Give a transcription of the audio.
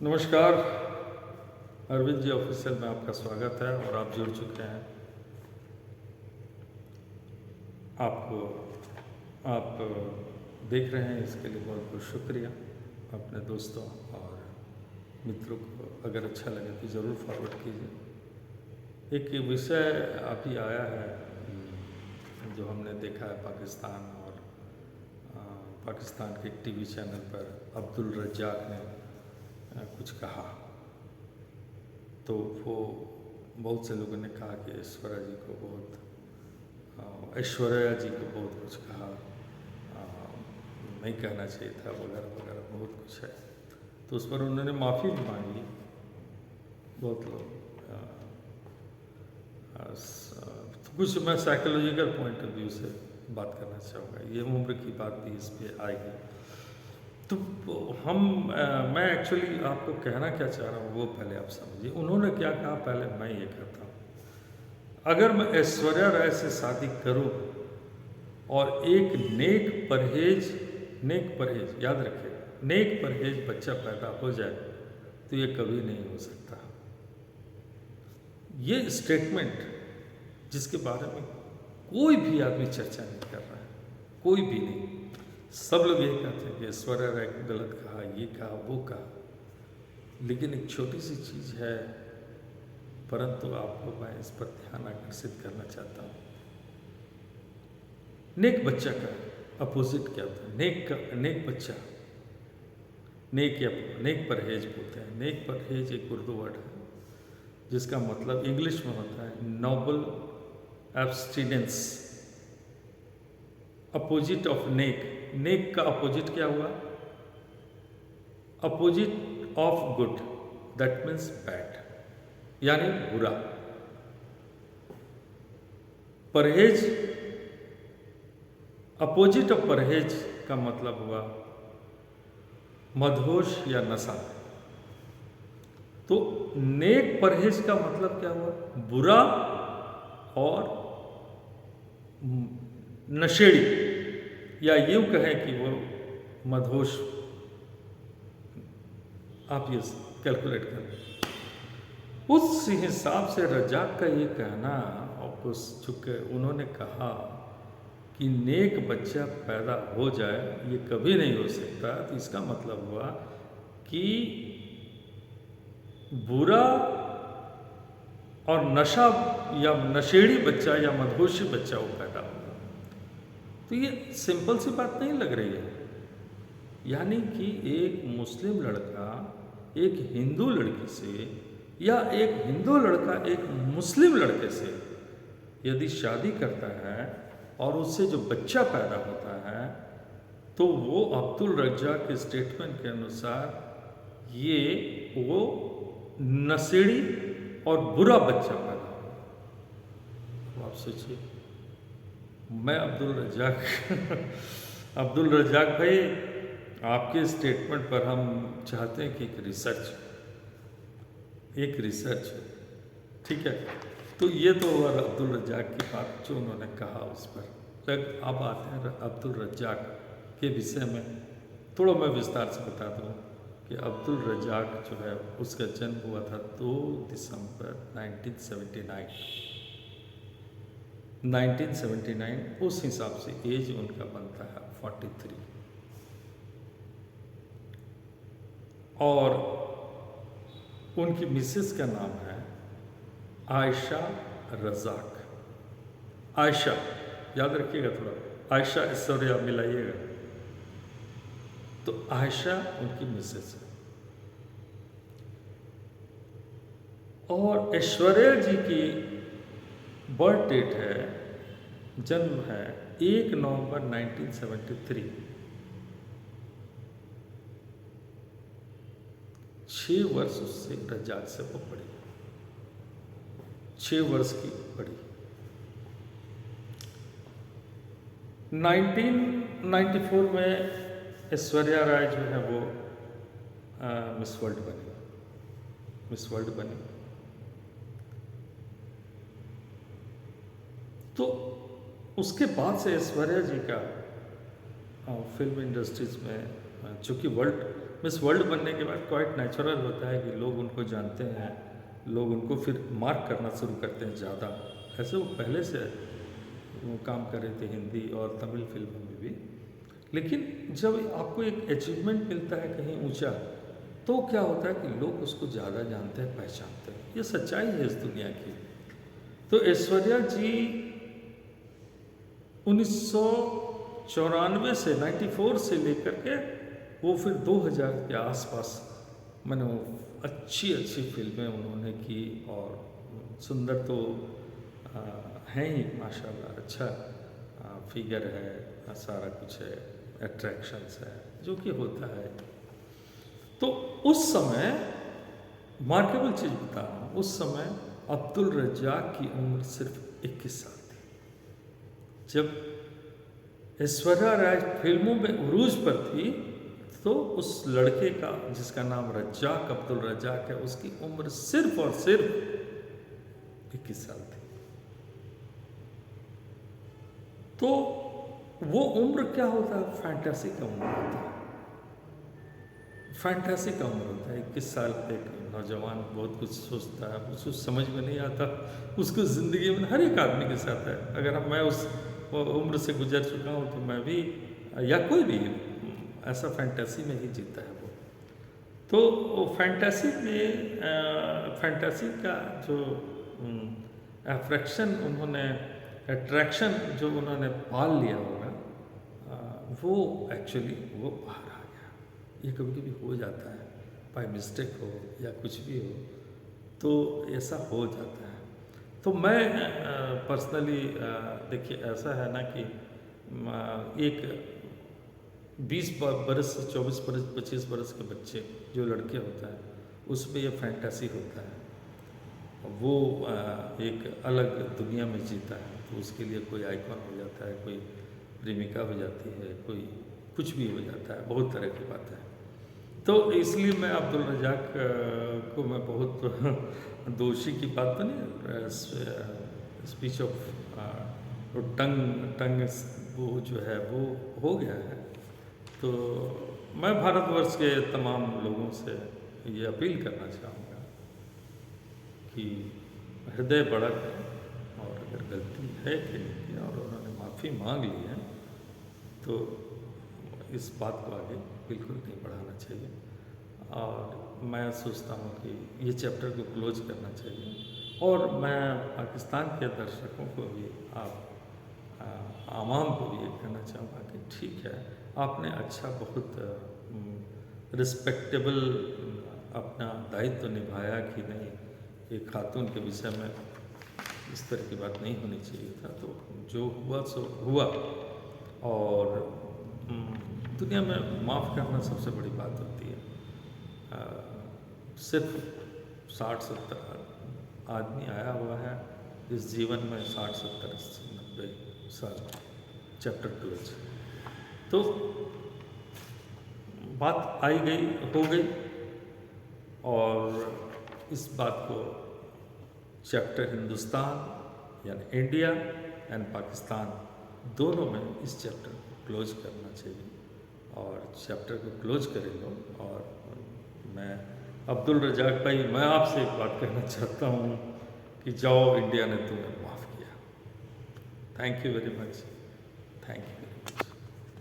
नमस्कार। अरविंद जी ऑफिशियल में आपका स्वागत है और आप जुड़ चुके हैं। आपको आप देख रहे हैं, इसके लिए बहुत बहुत शुक्रिया। अपने दोस्तों और मित्रों को अगर अच्छा लगे तो ज़रूर फॉरवर्ड कीजिए। एक विषय अभी आया है जो हमने देखा है पाकिस्तान और पाकिस्तान के एक टीवी चैनल पर अब्दुल रज्जाक ने कुछ कहा, तो वो बहुत से लोगों ने कहा कि ऐश्वर्या जी को बहुत कुछ कहा, नहीं कहना चाहिए था वगैरह वगैरह, बहुत कुछ है। तो उस पर उन्होंने माफ़ी भी मांगी। बहुत लोग तो कुछ मैं साइकोलॉजिकल पॉइंट ऑफ व्यू से बात करना चाहूँगा। ये उम्र की बात भी इस पर आएगी। तो मैं एक्चुअली आपको कहना क्या चाह रहा हूँ वो पहले आप समझिए। उन्होंने क्या कहा पहले मैं ये कहता हूँ। अगर मैं ऐश्वर्या राय से शादी करूँ और एक नेक परहेज याद रखिए, नेक परहेज बच्चा पैदा हो जाए तो ये कभी नहीं हो सकता। ये स्टेटमेंट जिसके बारे में कोई भी आदमी चर्चा नहीं कर रहा है, कोई भी नहीं। सब लोग यही कहते हैं कि ऐश्वर्या राय को गलत कहा, ये कहा, वो कहा। लेकिन एक छोटी सी चीज़ है, परंतु आपको मैं इस पर ध्यान आकर्षित करना चाहता हूँ। नेक बच्चा का अपोजिट क्या होता है? नेक बच्चा, नेक परहेज बोलते हैं। नेक परहेज एक उर्दू वर्ड है जिसका मतलब इंग्लिश में होता है नोबल एब्स्टिनेंस। अपोजिट ऑफ नेक, नेक का अपोजिट क्या हुआ? Opposite of good, that means bad, यानी बुरा। परहेज, अपोजिट ऑफ परहेज का मतलब हुआ मदहोश या नशा। तो नेक परहेज का मतलब क्या हुआ? बुरा और नशेड़ी, या यूं कहें कि वो मदहोश। आप ये कैलकुलेट करें। उस हिसाब से रज्जाक का ये कहना, और चूंकि उन्होंने कहा कि नेक बच्चा पैदा हो जाए ये कभी नहीं हो सकता, तो इसका मतलब हुआ कि बुरा और नशा या नशेड़ी बच्चा या मदहोशी बच्चा वो पैदा होगा। तो ये सिंपल सी बात नहीं लग रही है। यानी कि एक मुस्लिम लड़का एक हिंदू लड़की से, या एक हिंदू लड़का एक मुस्लिम लड़के से यदि शादी करता है और उससे जो बच्चा पैदा होता है, तो वो अब्दुल रज्जाक के स्टेटमेंट के अनुसार ये वो नशेड़ी और बुरा बच्चा पैदा होगा। आप सोचिए, मैं अब्दुल रज्जाक भाई, आपके स्टेटमेंट पर हम चाहते हैं कि एक रिसर्च, ठीक है। तो ये तो हुआ अब्दुल रज्जाक की बात जो उन्होंने कहा उस पर। अब आते हैं अब्दुल रज्जाक के विषय में। थोड़ा मैं विस्तार से बता दूँ कि अब्दुल रज्जाक जो है उसका जन्म हुआ था 2 दिसंबर 1979। उस हिसाब से एज उनका बनता है 43। और उनकी मिसेस का नाम है आयशा रज़ाक। आयशा याद रखिएगा, थोड़ा आयशा ऐश्वर्या मिलाइएगा। तो आयशा उनकी मिसेस है। और ऐश्वर्या जी की बर्थ डेट है, जन्म है 1 नवंबर 1973। 6 वर्ष उससे रज्जाक से वो बड़ी, 6 वर्ष की बड़ी। 1994 में ऐश्वर्या राय जो है वो मिस वर्ल्ड बनी। तो उसके बाद से ऐश्वर्या जी का फिल्म इंडस्ट्रीज में, चूँकि मिस वर्ल्ड बनने के बाद क्वाइट नेचुरल होता है कि लोग उनको जानते हैं, लोग उनको फिर मार्क करना शुरू करते हैं ज़्यादा। ऐसे वो पहले से वो काम कर रहे थे हिंदी और तमिल फिल्मों में भी। लेकिन जब आपको एक अचीवमेंट मिलता है कहीं ऊंचा, तो क्या होता है कि लोग उसको ज़्यादा जानते हैं, पहचानते हैं। ये सच्चाई है इस दुनिया की। तो ऐश्वर्या जी 1994 से 94 से लेकर के वो फिर 2000 के आसपास मैंने वो अच्छी अच्छी फिल्में उन्होंने की, और सुंदर तो हैं ही माशाल्लाह, अच्छा फिगर है, सारा कुछ है, अट्रैक्शंस है, जो कि होता है। तो उस समय मार्केबल चीज़ बता रहा हूँ, उस समय अब्दुल रज्जाक की उम्र सिर्फ 21 साल थी। जब ऐश्वर्या राय फिल्मों में उरूज पर थी, तो उस लड़के का जिसका नाम रज्जाक, अब्दुल रज्जाक है, उसकी उम्र सिर्फ और सिर्फ 21 साल थी। तो वो उम्र क्या होता है, फैंटेसी का उम्र होता है, फैंटेसी का उम्र होता है। 21 साल एक नौजवान बहुत कुछ सोचता है, उसको समझ में नहीं आता, उसको ज़िंदगी में हर एक आदमी के साथ है। अगर मैं उस उम्र से गुजर चुका हूँ, तो मैं भी या कोई भी ऐसा फैंटेसी में ही जीता है वो। तो फैंटेसी में फैंटेसी का जो अट्रैक्शन जो उन्होंने पाल लिया होगा, वो एक्चुअली वो बाहर आ गया। ये कभी कभी हो जाता है, बाय मिस्टेक हो या कुछ भी हो, तो ऐसा हो जाता है। तो मैं पर्सनली देखिए, ऐसा है ना कि एक 20 बरस से 24 बरस 25 बरस के बच्चे जो लड़के होता है, उसमें ये फैंटेसी होता है, वो एक अलग दुनिया में जीता है। तो उसके लिए कोई आइकॉन हो जाता है, कोई प्रेमिका हो जाती है, कोई कुछ भी हो जाता है, बहुत तरह की बात है। तो इसलिए मैं अब्दुल रज़ाक को मैं बहुत दोषी की बात तो नहीं, स्पीच ऑफ टंग वो जो है वो हो गया है। तो मैं भारतवर्ष के तमाम लोगों से ये अपील करना चाहूँगा कि हृदय बड़ा करें, और अगर गलती है कि और उन्होंने माफ़ी मांग ली है, तो इस बात को आगे बिल्कुल नहीं बढ़ाना चाहिए। और मैं सोचता हूँ कि ये चैप्टर को क्लोज करना चाहिए। और मैं पाकिस्तान के दर्शकों को भी, आप आवाम को भी ये कहना चाहूँगा कि ठीक है, आपने अच्छा बहुत रिस्पेक्टेबल अपना दायित्व निभाया कि नहीं, एक खातून के विषय में इस तरह की बात नहीं होनी चाहिए था। तो जो हुआ सो हुआ, और दुनिया में माफ़ करना सबसे बड़ी बात होती है। सिर्फ 60-70 आदमी आया हुआ है इस जीवन में, 60-70-90 साल, चैप्टर 12। तो बात आई गई, हो गई, और इस बात को चैप्टर हिंदुस्तान यानी इंडिया एंड पाकिस्तान दोनों में इस चैप्टर को क्लोज करना चाहिए, और चैप्टर को क्लोज करें लोग। और मैं अब्दुल रज़ाक भाई, मैं आपसे एक बात कहना चाहता हूँ कि जाओ, इंडिया ने तुम्हें माफ़ किया। Thank you very much, thank you.